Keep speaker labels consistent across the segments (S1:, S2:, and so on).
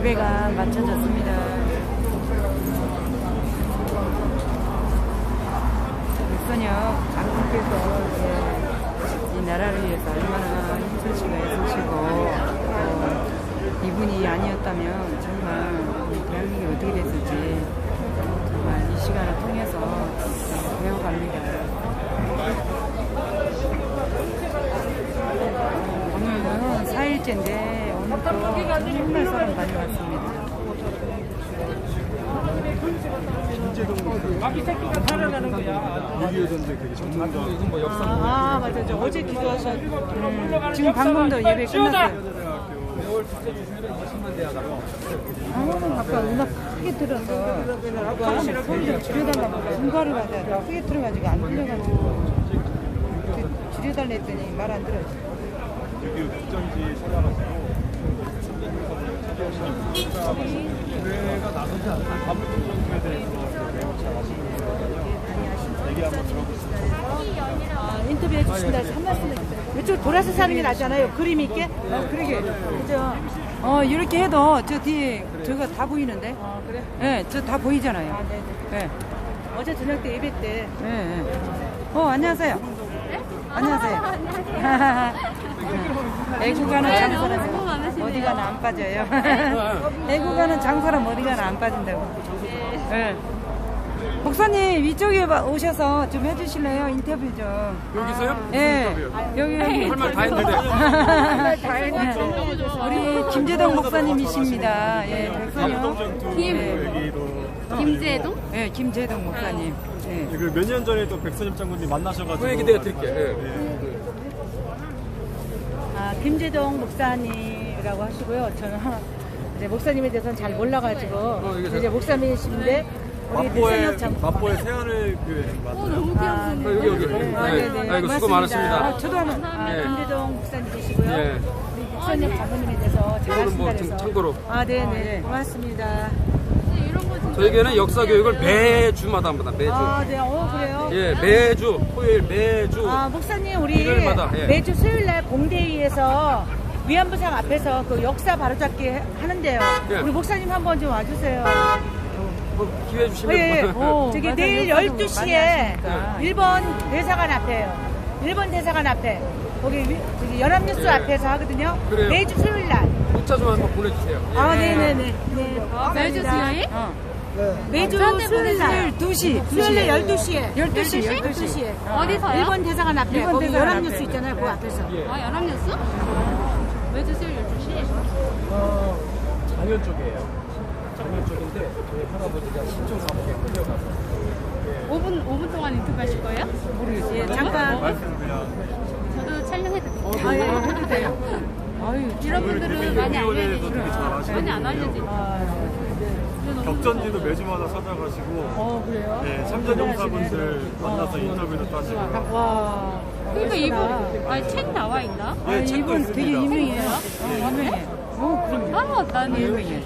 S1: 예배가 마쳐졌습니다. 백선혁 장군께서 이 나라를 위해서 얼마나 힘쓰시고 애쓰시고 이분이 아니었다면 정말 이 대한민국이 어떻게 됐을지 정말 이 시간을 통해서 배워갑니다. 오늘은 4일째인데 오늘 또 정말 사람 많이 왔습니다.
S2: 아기 새끼가 살아가는 거야. 6.25 전쟁 되게 전문가. 이건 뭐 역사.
S1: 맞아. 저 어제 기도하셔. 지금 방금도 예배 끝났어요. 아까 음악 크게 들어서 소리 좀 줄여달라고 중과를 받아 크게 틀어가지고 안 들려가지고 줄여달라 했더니 말 안 들어요.
S2: 여기 국전지 찾아가시고 교회가 나서지 않나 가물통전교에 대해서 매우 잘 아시는 분이거든요. 얘기 한번 들어보시죠.
S1: 인터뷰해 주신다 해서 한 말씀 해주세요. 이쪽 돌아서 사는 게 낫잖아요. 그림 있게. 그러게. 그죠. 이렇게 해도 저 뒤에 저거 다 보이는데. 그래? 네, 저 다 보이잖아요. 네네. 네. 어제 저녁 때 예배 때. 네. 안녕하세요. 네? 안녕하세요. 애국가는 장사람 어디 가나 안 빠져요. 애국가는 장사람 어디 가나 안 빠진다고. 네. 목사님 이쪽에 오셔서 좀 해주실래요? 인터뷰 좀.
S2: 여기서요?
S1: 네. 여기.
S2: 할 말 다 했는데.
S1: 우리 김재동 목사님이십니다. 예, 백선영.
S3: 김재동?
S1: 네, 김재동 목사님. 네.
S2: 몇 년 전에 또 백선엽 장군님 만나셔가지고.
S4: 그 얘기 내가 드릴게요.
S3: 김재동 목사님이라고 하시고요. 저는 이제 목사님에 대해서는 잘 몰라가지고 이제 목사님이신데 우리
S2: 마포의 새하늘 교회
S3: 너무 귀여우시네요.
S4: 여기.
S1: 네네.
S4: 아이고 수고 많으십니다.
S1: 저도 한번.
S3: 김재동 목사님이시고요.
S4: 예.
S3: 우리 백선엽 장모님에 대해서 잘
S4: 이거는 뭐
S3: 아신다 그래서.
S4: 참고로
S1: 네네. 고맙습니다.
S4: 저에게는 역사 교육을 매주마다 합니다. 매주.
S1: 네. 그래요?
S4: 예, 매주 토요일 매주.
S3: 목사님 우리
S4: 일요일마다, 예.
S3: 매주 수요일날 공대위에서 위안부상 앞에서 그 역사 바로잡기 하는데요.
S4: 예.
S3: 우리 목사님 한번 좀 와주세요.
S4: 뭐 기회 주시면.
S3: 예. 저기
S1: 맞아요.
S3: 내일
S1: 역사도 많이
S3: 12시에
S1: 하시니까.
S3: 일본 대사관 앞에요. 일본 대사관 앞에 거기 저기 연합뉴스
S4: 예.
S3: 앞에서 하거든요.
S4: 그래요.
S3: 매주 수요일날.
S4: 문자 좀 한번 보내주세요. 예.
S3: 네네네.
S1: 매주 수요일?
S3: 매주 수요일날
S1: 2시.
S3: 수요일날 12시에
S1: 12시.
S3: 어디서요? 일본 대사관 앞에
S1: 일본
S3: 거기
S1: 대사관
S3: 연합뉴스
S1: 앞에.
S3: 있잖아요. 그 앞에서.
S5: 연합뉴스? 매주 수요일 12시?
S2: 장현 쪽이에요. 장현 쪽인데 저희 할아버지가 신청 사무소에 끌려가서
S5: 5분 동안 인터뷰 하실 거예요?
S1: 모르겠어요. 잠깐.
S2: 말씀 그냥
S5: 저도 촬영해도 돼요?
S1: 해도 돼요.
S5: 이런 분들은 많이
S2: 위원회에서 되게 잘
S5: 알려주시죠.
S2: 아시는
S5: 많이 안
S2: 분이에요.
S5: 알려지죠.
S2: 격전지도 매주마다 찾아가시고
S1: 그래요?
S2: 예, 참전용사분들 만나서 인터뷰도 따시고
S1: 와.
S5: 그러니까 이분, 책 나와 있나?
S2: 예, 책도
S1: 이분
S2: 있습니다.
S1: 되게 유명해요. 유명해. 그럼요.
S5: 나는
S1: 유명해.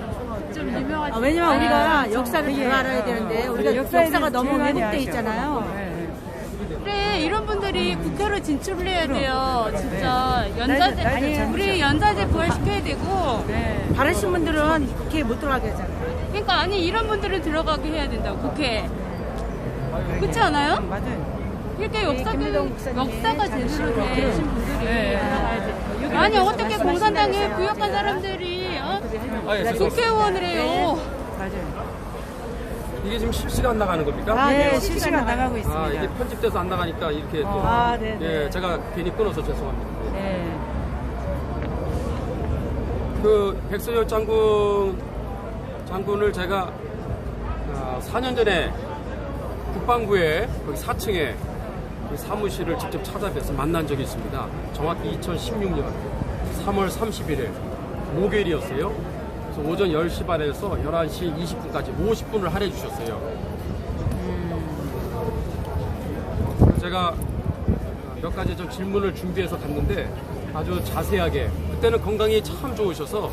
S5: 좀 유명하지.
S3: 왜냐면 우리가 역사를 잘 알아야 되는데 우리가
S1: 역사에
S3: 역사가 너무
S1: 제일 많이
S3: 왜곡돼
S1: 아셔.
S3: 있잖아요.
S5: 그래, 이런 분들이 국회로 진출을 해야 돼요. 진짜 연자제,
S1: 나이도
S5: 우리 연자제 부활시켜야 되고.
S1: 네.
S3: 바르신 분들은 국회에 못 들어가게 하잖아요.
S5: 그러니까 이런 분들은 들어가게 해야 된다고 국회에. 그렇지 않아요?
S1: 맞아요.
S5: 이렇게
S3: 김대동 목사님의
S5: 역사가 제대로 되신 분들이
S1: 네.
S5: 들어가야지. 아니 어떻게 공산당에 부역한 사람들이 국회의원을 해요?
S1: 맞아요.
S4: 이게 지금 실시간 나가는 겁니까?
S1: 네, 실시간 나가고 있습니다.
S4: 이게 편집돼서 안 나가니까 이렇게 또.
S1: 네.
S4: 예, 제가 괜히 끊어서 죄송합니다.
S1: 네.
S4: 그 백선엽 장군을 제가 4년 전에 국방부에 거기 4층에 그 사무실을 직접 찾아뵈서 만난 적이 있습니다. 정확히 2016년 3월 31일 목요일이었어요. 그래서 오전 10시 반에서 11시 20분까지 50분을 할애해 주셨어요. 제가 몇 가지 좀 질문을 준비해서 갔는데 아주 자세하게, 그때는 건강이 참 좋으셔서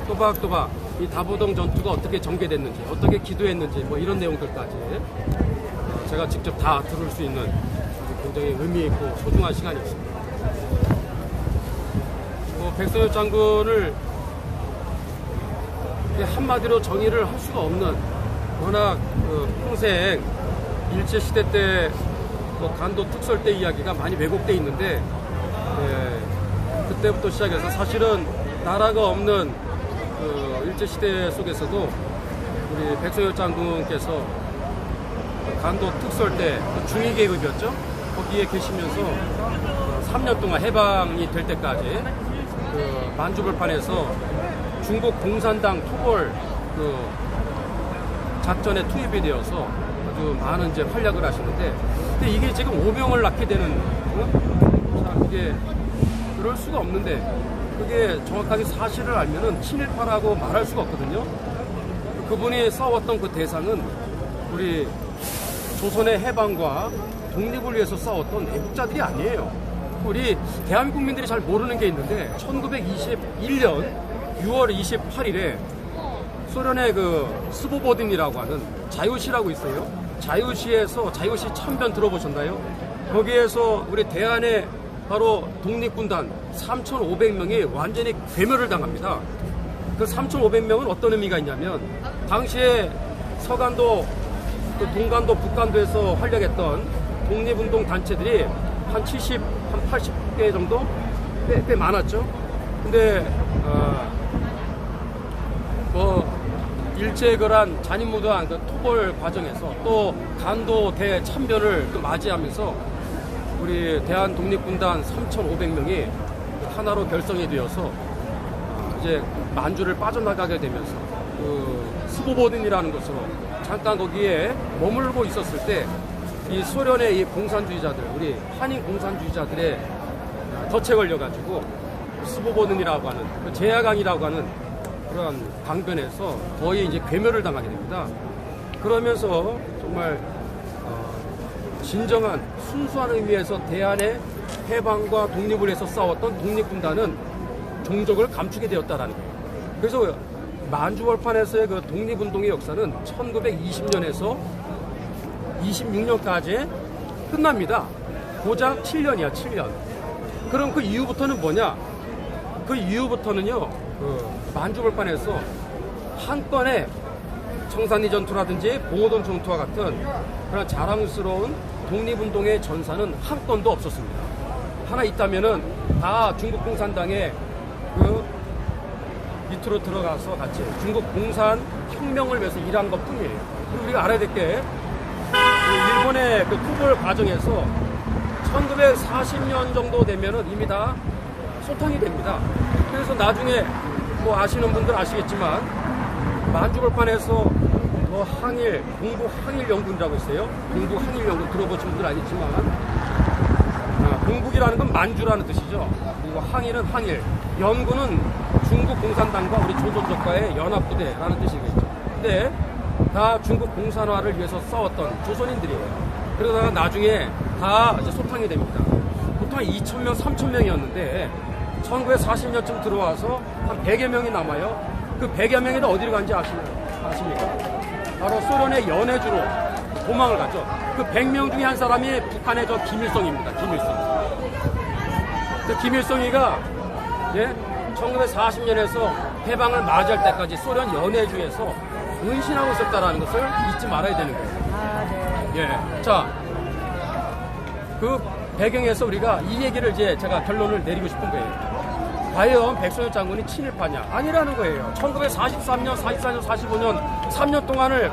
S4: 또박또박 이 다보동 전투가 어떻게 전개됐는지, 어떻게 기도했는지 뭐 이런 내용들까지 제가 직접 다 들을 수 있는 굉장히 의미 있고 소중한 시간이었습니다. 백선엽 장군을 한마디로 정의를 할 수가 없는, 워낙 평생 일제시대 때 간도 특설 때 이야기가 많이 왜곡돼 있는데, 그때부터 시작해서 사실은 나라가 없는 일제시대 속에서도 우리 백성열 장군께서 간도 특설 때 중위 계급이었죠. 거기에 계시면서 3년 동안 해방이 될 때까지 만주벌판에서 중국 공산당 토벌 작전에 투입이 되어서 아주 많은 이제 활약을 하시는데, 근데 이게 지금 오명을 낳게 되는, 자, 이게 그럴 수가 없는데, 그게 정확하게 사실을 알면은 친일파라고 말할 수가 없거든요. 그분이 싸웠던 그 대상은 우리 조선의 해방과 독립을 위해서 싸웠던 애국자들이 아니에요. 우리 대한민국 국민들이 잘 모르는 게 있는데, 1921년 6월 28일에 소련의 그 스보보딘이라고 하는 자유시라고 있어요. 자유시에서, 자유시 참변 들어보셨나요? 거기에서 우리 대한의 바로 독립군단 3,500명이 완전히 괴멸을 당합니다. 그 3,500명은 어떤 의미가 있냐면, 당시에 서간도, 또 동간도, 북간도에서 활약했던 독립운동 단체들이 한 70, 한 80개 정도? 꽤 많았죠. 근데, 일제거란 잔인무도한 그 토벌 과정에서 또 간도 대참변을 또 맞이하면서 우리 대한 독립군단 3,500명이 하나로 결성이 되어서 이제 만주를 빠져나가게 되면서 그 스보보딘이라는 곳으로 잠깐 거기에 머물고 있었을 때, 이 소련의 이 공산주의자들, 우리 한인 공산주의자들의 덫에 걸려가지고 스보보딘이라고 하는 그 제야강이라고 하는 그런 강변에서 거의 이제 괴멸을 당하게 됩니다. 그러면서 정말 진정한 순수한 의미에서 대한의 해방과 독립을 위해서 싸웠던 독립군단은 종족을 감추게 되었다라는 거예요. 그래서 만주벌판에서의 그 독립운동의 역사는 1920년에서 26년까지 끝납니다. 고작 7년이야, 7년. 그럼 그 이후부터는 뭐냐? 그 이후부터는요, 만주벌판에서 한 건의 청산리 전투라든지 봉오동 전투와 같은 그런 자랑스러운 독립운동의 전사는 한 건도 없었습니다. 하나 있다면은 다 중국 공산당의 그 밑으로 들어가서 같이 중국 공산 혁명을 위해서 일한 것 뿐이에요. 그리고 우리가 알아야 될 게, 일본의 그 토벌 과정에서 1940년 정도 되면은 이미 다 소탕이 됩니다. 그래서 나중에 뭐 아시는 분들 아시겠지만, 만주벌판에서 항일, 공부 항일 연군이라고 있어요. 공부 항일 연군 들어보신 분들 아니지만, 공북이라는 건 만주라는 뜻이죠. 그리고 항일은 항일, 연군은 중국 공산당과 우리 조선족과의 연합부대라는 뜻이겠죠. 근데 다 중국 공산화를 위해서 싸웠던 조선인들이에요. 그러다가 나중에 다 이제 소탕이 됩니다. 보통 2,000명, 3,000명이었는데 1940년쯤 들어와서 한 100여 명이 남아요. 그 100여 명이 다 어디로 간지 아십니까? 바로 소련의 연해주로 도망을 가죠. 그 100명 중에 한 사람이 북한의 저 김일성입니다. 김일성. 그 김일성이가 1940년에서 해방을 맞이할 때까지 소련 연해주에서 은신하고 있었다는 것을 잊지 말아야 되는 거예요. 예. 자, 그 배경에서 우리가 이 얘기를 이제 제가 결론을 내리고 싶은 거예요. 과연 백성열 장군이 친일파냐? 아니라는 거예요. 1943년, 44년, 45년 3년 동안을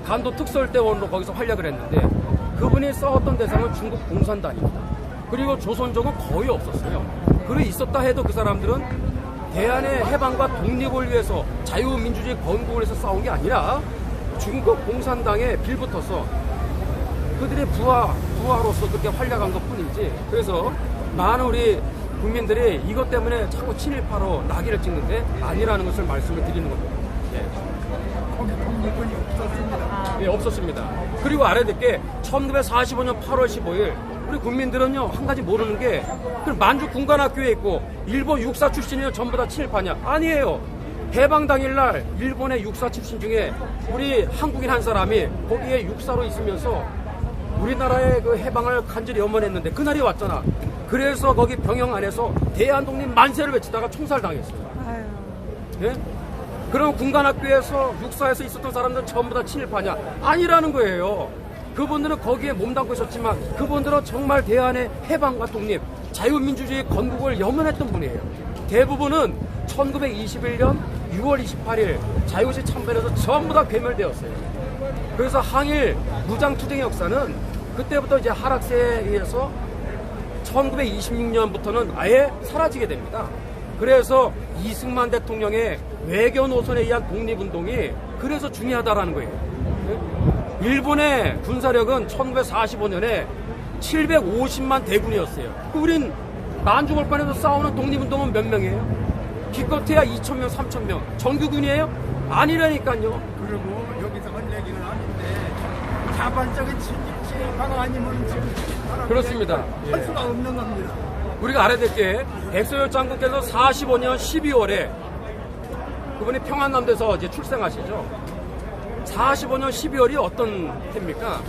S4: 간도 특설대원으로 거기서 활약을 했는데, 그분이 싸웠던 대상은 중국 공산당입니다. 그리고 조선족은 거의 없었어요. 그리고 있었다 해도 그 사람들은 대한의 해방과 독립을 위해서, 자유민주주의 건국을 위해서 싸운 게 아니라 중국 공산당에 빌붙어서 그들의 부하로서 그렇게 활약한 것 뿐이지. 그래서 많은 우리 국민들이 이것 때문에 자꾸 친일파로 낙인을 찍는데 아니라는 것을 말씀을 드리는 겁니다.
S2: 거기 독립군이 없었습니다.
S4: 예, 없었습니다. 그리고 알아야 될 게 1945년 8월 15일 우리 국민들은요, 한 가지 모르는 게, 그 만주 군관학교에 있고 일본 육사 출신이요 전부 다 친일파냐? 아니에요. 해방 당일날 일본의 육사 출신 중에 우리 한국인 한 사람이 거기에 육사로 있으면서 우리나라의 그 해방을 간절히 염원했는데 그날이 왔잖아. 그래서 거기 병영 안에서 대한독립 만세를 외치다가 총살당했어요. 예? 그럼 군관학교에서 육사에서 있었던 사람들은 전부 다 친일파냐? 아니라는 거예요. 그분들은 거기에 몸담고 있었지만 그분들은 정말 대한의 해방과 독립, 자유민주주의 건국을 염원했던 분이에요. 대부분은 1921년 6월 28일 자유시 참배에서 전부 다 괴멸되었어요. 그래서 항일 무장투쟁의 역사는 그때부터 이제 하락세에 의해서 1926년부터는 아예 사라지게 됩니다. 그래서 이승만 대통령의 외교 노선에 의한 독립운동이 그래서 중요하다라는 거예요. 일본의 군사력은 1945년에 750만 대군이었어요. 우린 만주골판에서 싸우는 독립운동은 몇 명이에요? 기껏해야 2,000명, 3,000명. 정규군이에요? 아니라니까요.
S2: 그리고 여기서 한 얘기는 아닌데 자발적인 친일파가 아니면 지금
S4: 그렇습니다.
S2: 할 수가 없는 겁니다.
S4: 우리가 알아야 될 게 백서열 장군께서 45년 12월에 그분이 평안남도에서 이제 출생하시죠. 45년 12월이 어떤 해입니까?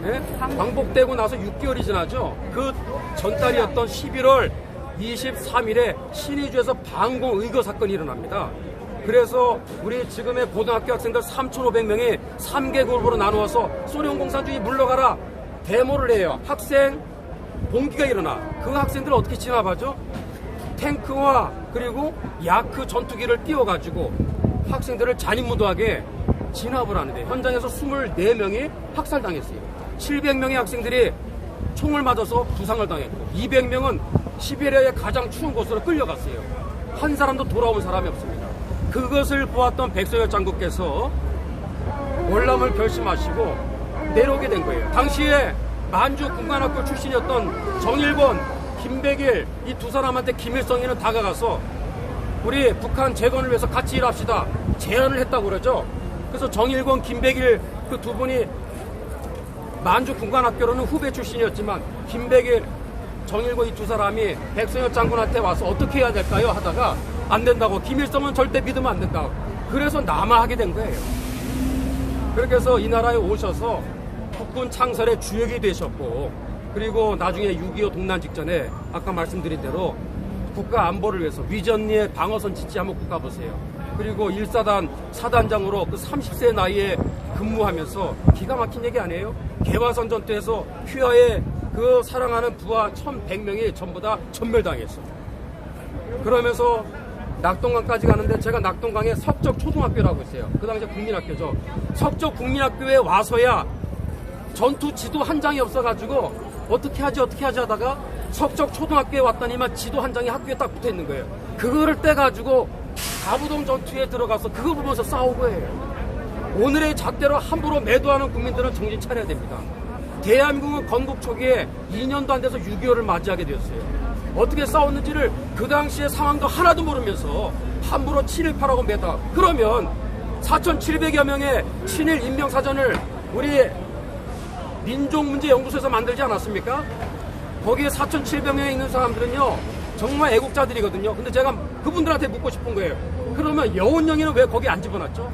S4: 네? 광복되고 나서 6개월이 지나죠. 그 전달이었던 11월 23일에 신의주에서 방공 의거 사건이 일어납니다. 그래서 우리 지금의 고등학교 학생들 3,500명이 3개 그룹으로 나누어서 소련 공산주의 물러가라 데모를 해요. 학생 봉기가 일어나. 그 학생들을 어떻게 진압하죠? 탱크와 그리고 야크 전투기를 띄워가지고 학생들을 잔인무도하게 진압을 하는데 현장에서 24명이 학살당했어요. 700명의 학생들이 총을 맞아서 부상을 당했고 200명은 시베리아의 가장 추운 곳으로 끌려갔어요. 한 사람도 돌아온 사람이 없습니다. 그것을 보았던 백서열 장군께서 월남을 결심하시고 내려오게 된 거예요. 당시에 만주 군관학교 출신이었던 정일권, 김백일 이 두 사람한테 김일성이는 다가가서 우리 북한 재건을 위해서 같이 일합시다 제안을 했다고 그러죠. 그래서 정일권, 김백일 그 두 분이 만주 군관학교로는 후배 출신이었지만 김백일, 정일권 이 두 사람이 백서열 장군한테 와서 어떻게 해야 될까요? 하다가 안 된다고. 김일성은 절대 믿으면 안 된다고. 그래서 남하하게 된 거예요. 그렇게 해서 이 나라에 오셔서 국군 창설의 주역이 되셨고 그리고 나중에 6.25 동란 직전에 아까 말씀드린 대로 국가 안보를 위해서 위전리에 방어선 짓지 한번 국가 보세요. 그리고 1사단 사단장으로 그 30세 나이에 근무하면서 기가 막힌 얘기 아니에요? 개화선 전투에서 휘하에 그 사랑하는 부하 1,100명이 전부 다 전멸당했어. 그러면서 낙동강까지 가는데 제가 낙동강에 석적초등학교라고 있어요. 그 당시에 국민학교죠. 석적국민학교에 와서야 전투 지도 한 장이 없어가지고 어떻게 하지 하다가 석적초등학교에 왔더니만 지도 한 장이 학교에 딱 붙어 있는 거예요. 그거를 떼가지고 가부동 전투에 들어가서 그거 보면서 싸우고 해요. 오늘의 잣대로 함부로 매도하는 국민들은 정신 차려야 됩니다. 대한민국은 건국 초기에 2년도 안 돼서 6.25를 맞이하게 되었어요. 어떻게 싸웠는지를 그 당시의 상황도 하나도 모르면서 함부로 친일파라고 매다. 그러면 4,700여 명의 친일 인명사전을 우리 민족문제연구소에서 만들지 않았습니까? 거기에 4,700명에 있는 사람들은요 정말 애국자들이거든요. 근데 제가 그분들한테 묻고 싶은 거예요. 그러면 여운령이는 왜 거기 안 집어넣었죠?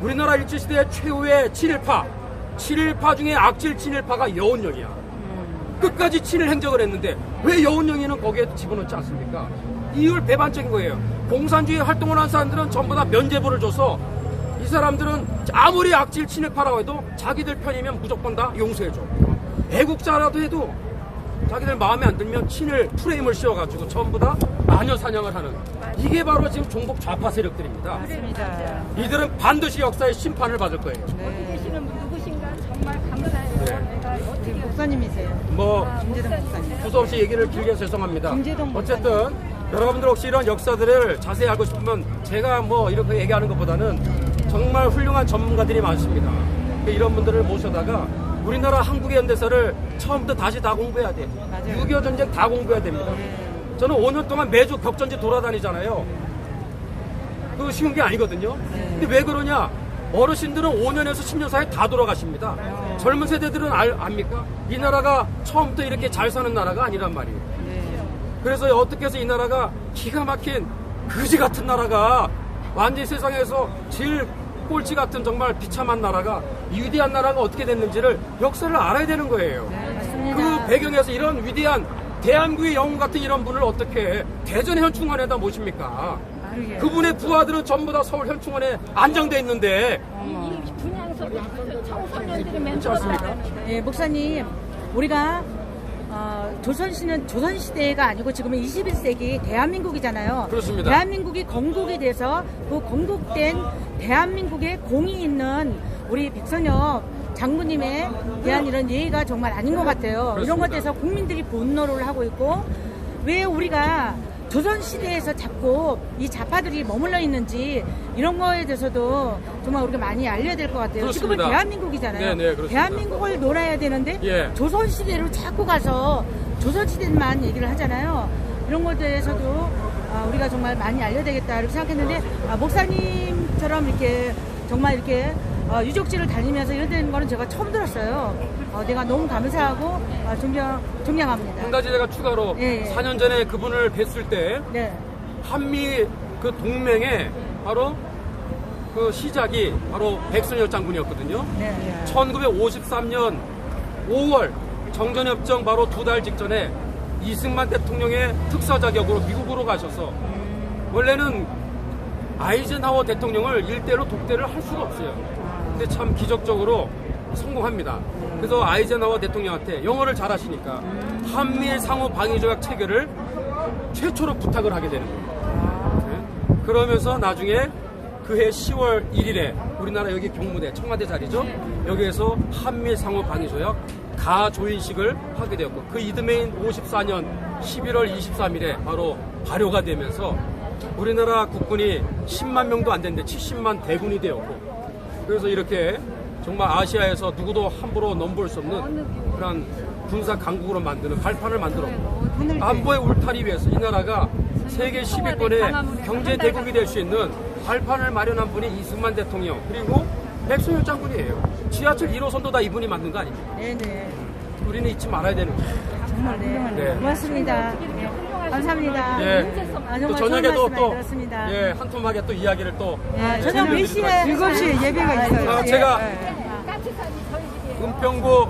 S4: 우리나라 일제시대의 최후의 친일파 중에 악질 친일파가 여운령이야. 끝까지 친일 행적을 했는데 왜 여운령이는 거기에 집어넣지 않습니까? 이율 배반적인 거예요. 공산주의 활동을 한 사람들은 전부 다 면죄부를 줘서 이 사람들은 아무리 악질 친일파라고 해도 자기들 편이면 무조건 다 용서해줘. 애국자라도 해도 자기들 마음에 안 들면 친일 프레임을 씌워가지고 전부 다 마녀 사냥을 하는 이게 바로 지금 종북 좌파 세력들입니다.
S1: 맞습니다.
S4: 이들은 반드시 역사의 심판을 받을 거예요.
S5: 계시는 누구신가 정말 감사해요. 내가 어떻게
S1: 목사님이세요.
S4: 뭐
S1: 김재동 목사님.
S4: 수도 없이 얘기를 길게 해서 죄송합니다.
S1: 김재동 목사님.
S4: 어쨌든 여러분들 혹시 이런 역사들을 자세히 알고 싶으면 제가 뭐 이렇게 얘기하는 것보다는 정말 훌륭한 전문가들이 많습니다. 이런 분들을 모셔다가 우리나라 한국의 현대사를 처음부터 다시 다 공부해야 돼.
S1: 맞아요.
S4: 6.25 전쟁 다 공부해야 됩니다. 저는 5년 동안 매주 격전지 돌아다니잖아요. 그거 쉬운 게 아니거든요. 근데 왜 그러냐? 어르신들은 5년에서 10년 사이에 다 돌아가십니다. 젊은 세대들은 압니까? 이 나라가 처음부터 이렇게 잘 사는 나라가 아니란 말이에요. 그래서 어떻게 해서 이 나라가 기가 막힌 그지 같은 나라가 완전히 세상에서 제일 꼴찌 같은 정말 비참한 나라가 위대한 나라가 어떻게 됐는지를 역사를 알아야 되는 거예요. 그 배경에서 이런 위대한 대한민국의 영웅 같은 이런 분을 어떻게 대전 현충원에다 모십니까?
S1: 그러게.
S4: 그분의 부하들은 전부 다 서울 현충원에 안장돼 있는데. 그렇지 않습니까?
S3: 예, 목사님, 우리가 조선시대가 아니고 지금은 21세기 대한민국이잖아요.
S4: 그렇습니다.
S3: 대한민국이 건국이 돼서 그 건국된 대한민국에 공이 있는 우리 백선엽 장군님에 대한 이런 예의가 정말 아닌 것 같아요.
S4: 그렇습니다.
S3: 이런 것에 대해서 국민들이 분노를 하고 있고, 왜 우리가 조선시대에서 자꾸 이 좌파들이 머물러 있는지 이런 거에 대해서도 정말 우리가 많이 알려야 될 것 같아요.
S4: 그렇습니다.
S3: 지금은 대한민국이잖아요.
S4: 네, 네, 그렇습니다.
S3: 대한민국을 놀아야 되는데
S4: 예.
S3: 조선시대로 자꾸 가서 조선시대만 얘기를 하잖아요. 이런 것에 대해서도 우리가 정말 많이 알려야 되겠다 이렇게 생각했는데, 목사님처럼 이렇게 정말 이렇게 유적지를 다니면서 이런 거는 제가 처음 들었어요. 내가 너무 감사하고 존경합니다.
S4: 한 가지 제가 추가로
S3: 예, 예.
S4: 4년 전에 그분을 뵀을 때
S3: 네.
S4: 한미 그 동맹의 바로 그 시작이 바로 백선엽 장군이었거든요.
S3: 네.
S4: 1953년 5월 정전협정 바로 2달 직전에 이승만 대통령의 특사 자격으로 미국으로 가셔서 원래는 아이젠하워 대통령을 일대로 독대를 할 수가 없어요. 근데 참 기적적으로 성공합니다. 그래서 아이젠하워 대통령한테 영어를 잘하시니까 한미일 상호 방위 조약 체결을 최초로 부탁을 하게 되는 거예요. 네? 그러면서 나중에 그해 10월 1일에 우리나라 여기 경무대 청와대 자리죠. 여기에서 한미일 상호 방위 조약 가조인식을 하게 되었고, 그 이듬해인 54년 11월 23일에 바로 발효가 되면서 우리나라 국군이 10만 명도 안 되는데 70만 대군이 되었고, 그래서 이렇게 정말 아시아에서 누구도 함부로 넘볼 수 없는 그런 군사 강국으로 만드는 발판을 만들었고, 안보의 울타리 위해서 이 나라가 세계 10위권의 경제 대국이 될 수 있는 발판을 마련한 분이 이승만 대통령, 그리고 백선엽 장군이에요. 지하철 1호선도 다 이분이 만든 거 아닙니까?
S3: 네네.
S4: 우리는 잊지 말아야 되는 거예요.
S3: 정말 훌륭하네요.
S4: 네.
S3: 고맙습니다. 네. 감사합니다.
S4: 예.
S3: 정말
S4: 또
S3: 좋은
S4: 저녁에도
S3: 말씀 많이
S4: 또
S3: 들었습니다.
S4: 예, 한툼하게 또 이야기를 또
S3: 저녁 몇 시에?
S1: 7시에 예배가 있어요.
S4: 제가
S1: 예.
S4: 은평구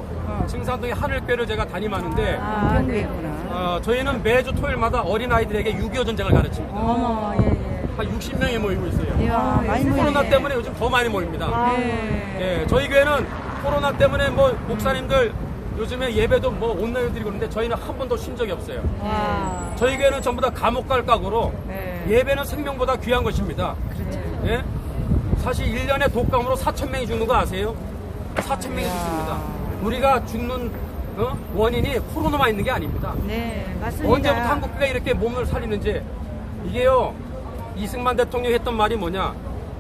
S4: 증산동의 하늘교회를 제가 담임하는데
S1: 그랬구나.
S4: 저희는 매주 토요일마다 어린아이들에게 6.25 전쟁을 가르칩니다.
S3: 어머, 예.
S4: 한 60명이 모이고 있어요.
S1: 이야, 많이
S4: 코로나
S1: 모이네.
S4: 때문에 요즘 더 많이 모입니다.
S1: 네.
S4: 예, 저희 교회는 코로나 때문에 뭐 목사님들 요즘에 예배도 뭐 온라인 드리고 있는데 저희는 한 번도 쉰 적이 없어요.
S1: 와.
S4: 저희 교회는 전부 다 감옥 갈 각오로
S1: 네.
S4: 예배는 생명보다 귀한 것입니다.
S1: 그렇죠.
S4: 예? 사실 1년에 독감으로 4,000명이 죽는 거 아세요? 4,000명이 죽습니다. 우리가 죽는 원인이 코로나만 있는 게 아닙니다.
S3: 네, 맞습니다.
S4: 언제부터 한국교회가 이렇게 몸을 살리는지, 이게요, 이승만 대통령이 했던 말이 뭐냐,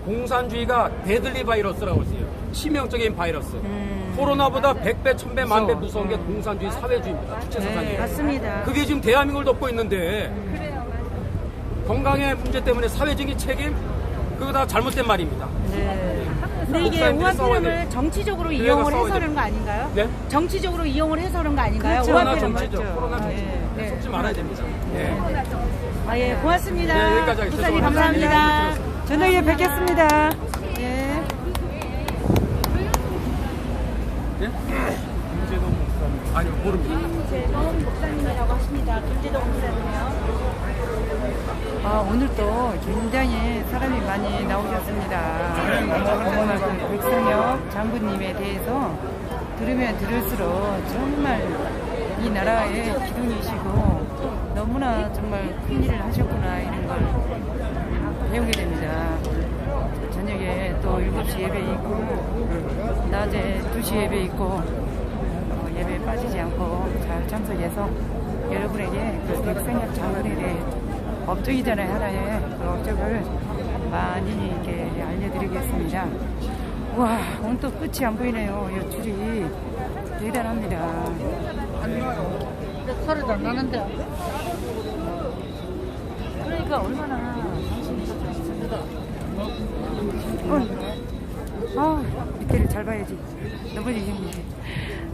S4: 공산주의가 데들리 바이러스라고 했어요. 치명적인 바이러스. 코로나보다 100배, 1000배, 만배 무서운 게 공산주의 사회주의입니다. 주체사상이에요.
S3: 네, 맞습니다.
S4: 그게 지금 대한민국을 덮고 있는데, 건강의 문제 때문에 사회적인 책임, 그거 다 잘못된 말입니다.
S3: 근데 이게
S4: 목사님들이 싸워야
S3: 오한폐렴을
S4: 돼요.
S3: 정치적으로
S4: 교회가
S3: 이용을
S4: 싸워야
S3: 해서 그런 거 아닌가요?
S4: 네?
S3: 정치적으로 이용을 해서 그런 거 아닌가요?
S1: 그렇죠.
S4: 코로나
S3: 오한폐렴
S4: 정치죠.
S1: 맞죠.
S4: 코로나 정치.
S3: 네.
S4: 속지 말아야 됩니다. 예.
S3: 예, 고맙습니다.
S4: 네, 여기까지 하겠습니다.
S3: 목사님 감사합니다.
S1: 저녁에 뵙겠습니다.
S3: 예.
S4: 예? 김재동 목사님. 아니요, 모릅니다.
S3: 김재동 목사님이라고 하십니다. 김재동 목사님이요.
S1: 오늘 또 굉장히 사람이 많이 나오셨습니다. 정말 그 백선엽 장군님에 대해서 들으면 들을수록 정말 이 나라의 기둥이시고 너무나 정말 큰 일을 하셨구나 이런 걸 배우게 됩니다. 저녁에 또 7시 예배 있고 낮에 2시 예배 있고 예배에 빠지지 않고 잘 참석해서 여러분에게 그 백선엽 장군에 대해 업적이잖아요. 하나의 그 업적을 많이 이렇게 알려드리겠습니다. 와, 오늘 또 끝이 안 보이네요. 이 줄이 대단합니다.
S3: 소리도 안 나는데.
S1: 그러니까 얼마나 당신이 좋습니다. 밑에를 잘 봐야지. 넘어지겠는데.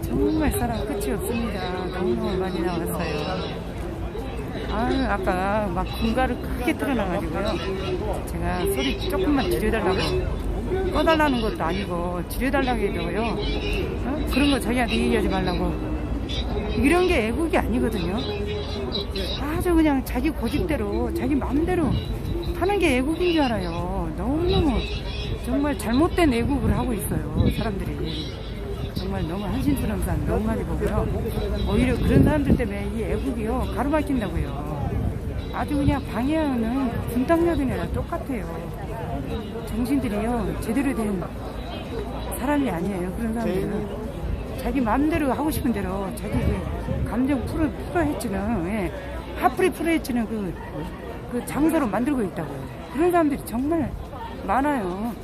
S1: 정말 사람 끝이 없습니다. 너무너무 많이 나왔어요. 아까 막 군가를 크게 틀어놔가지고요. 제가 소리 조금만 줄여달라고 꺼달라는 것도 아니고 줄여달라고 해도요. 그런 거 자기한테 얘기하지 말라고. 이런 게 애국이 아니거든요. 아주 그냥 자기 고집대로 자기 마음대로 하는 게 애국인 줄 알아요. 너무너무 정말 잘못된 애국을 하고 있어요. 사람들이. 정말 너무 한심스러운 사람 너무 많이 보고요. 오히려 그런 사람들 때문에 이 애국이요. 가로막힌다고요. 아주 그냥 방해하는 분당여든이랑 똑같아요. 정신들이요. 제대로 된 사람이 아니에요. 그런 사람들은. 자기 마음대로 하고 싶은 대로 자기 그 감정 풀어헤치는, 예, 화풀이 풀어헤치는 그 장소로 만들고 있다고요. 그런 사람들이 정말 많아요.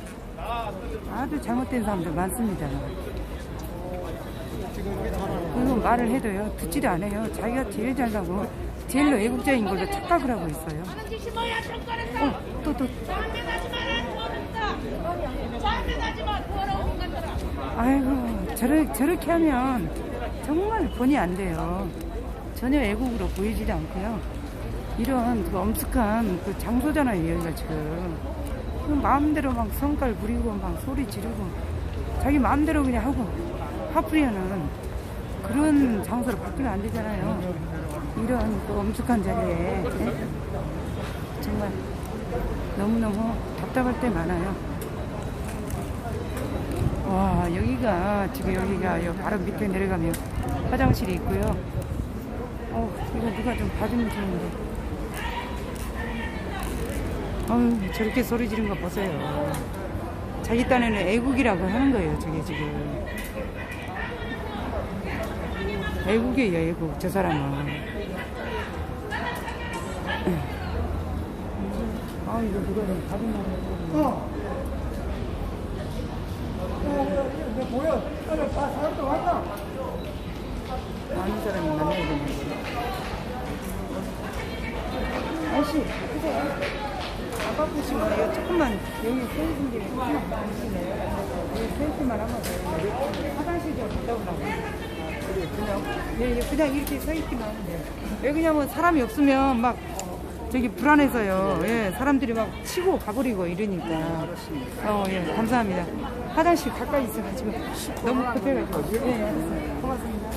S1: 아주 잘못된 사람들 많습니다. 그리고 말을 해도요, 듣지도 않아요. 자기가 제일 잘나고 제일로 애국자인 걸로 착각을 하고 있어요. 또. 아이고, 저렇게 하면 정말 본의 안 돼요. 전혀 애국으로 보이지도 않고요. 이런 그 엄숙한 그 장소잖아요, 여기가 지금. 그 마음대로 막 성깔 부리고 막 소리 지르고 자기 마음대로 그냥 하고 화풀이하는 그런 장소로 바뀌면 안 되잖아요. 이런 그 엄숙한 자리에, 예? 정말 너무너무 답답할 때 많아요. 와, 여기가 지금 여기가 바로 밑에 내려가면 화장실이 있고요. 이거 누가 좀 봐주면 좋은데. 저렇게 소리 지른 거 보세요. 자기 딴에는 애국이라고 하는 거예요, 저게 지금. 애국이에요, 애국. 저 사람은. 이거 누가 좀 봐주면.
S2: 뭐야? 사람도 왔다.
S1: 아는 사람이 만나야 되는 거. 아저씨, 보세요. 아빠 보시면 이거 조금만 여기 서 있는 게 조금만 보시네요. 여기 서 있기만 하면 돼요. 화장실 좀 갔다 오라고. 그냥 이렇게 서 있기만 하면 돼요. 여기 그냥 뭐 사람이 없으면 막 저기 불안해서요. 예, 사람들이 막 치고 가버리고 이러니까. 예, 감사합니다. 화장실 가까이 있어가지고 너무 급해가지고. 예, 알았어요. 고맙습니다.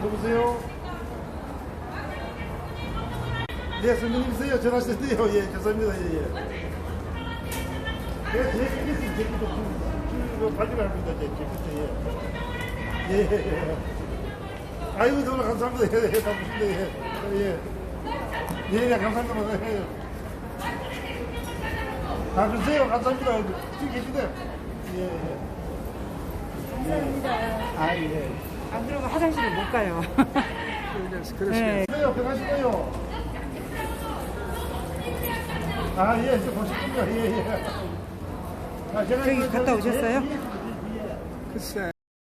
S2: 여보세요? 네, 선생님이세요. 전화하셨는데요. 예, 죄송합니다. 예, 예. 발견을 합니다. 예, 예. 아이고, 너무 감사합니다. 예, 감사합니다. 예, 예. 예, 감사합니다. 예. 글쎄요. 감사합니다. 지금 계신데. 예, 예. 감사합니다. 아, 예.
S1: 안 그러면 화장실을 못 가요. 네.
S2: 편하시고요. 아, 예, 보셨군요. 예, 예.
S1: 저기 갔다 오셨어요?
S2: 글쎄.